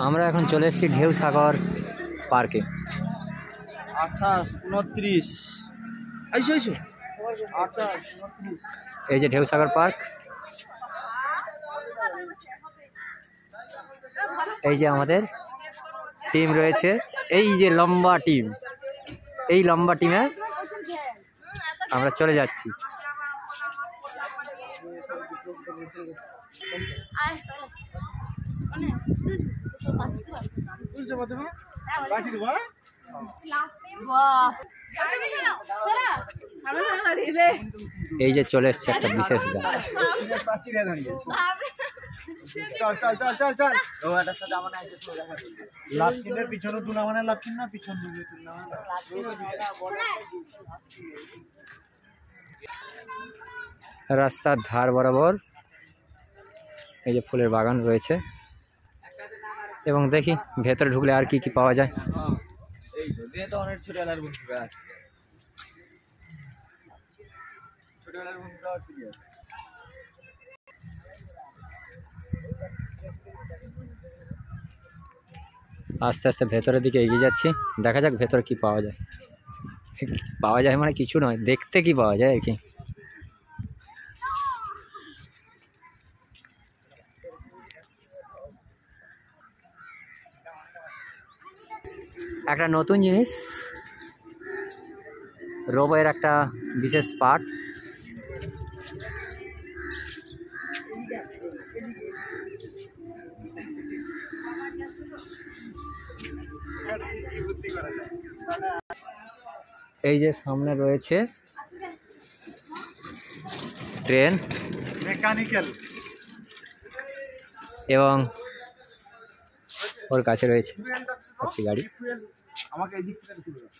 আমরা এখন চলে এসেছি ঢেউসাগর পার্কে। 28, 29, আইসো আইসো 28, 29। এই যে ঢেউসাগর পার্ক, এই যে আমাদের টিম রয়েছে, এই যে লম্বা টিম, এই লম্বা টিমে আমরা চলে যাচ্ছি। এই যে চলে এসছে একটা বিশেষ গাছ। রাস্তার ধার বরাবর এই যে ফুলের বাগান রয়েছে, এবং দেখি ভেতরে ঢুকলে আর কি কি পাওয়া যায়। অনেক ছোটবেলার বন্ধুরা আসছে, ছোটবেলার বন্ধুরা আস্তে আস্তে ভেতরের দিকে এগিয়ে যাচ্ছি, দেখা যাক ভেতরে কি পাওয়া যায়। পাওয়া যায় মানে কিছু নয়, দেখতে কি পাওয়া যায় আর কি। একটা নতুন জিনিস, রোবয়ের একটা বিশেষ পার্ট। এই যে সামনে রয়েছে ট্রেন মেকানিক্যাল, এবং ওর কাছে রয়েছে একটি গাড়ি। আমাকে এই দিক থেকে তুলে দাও।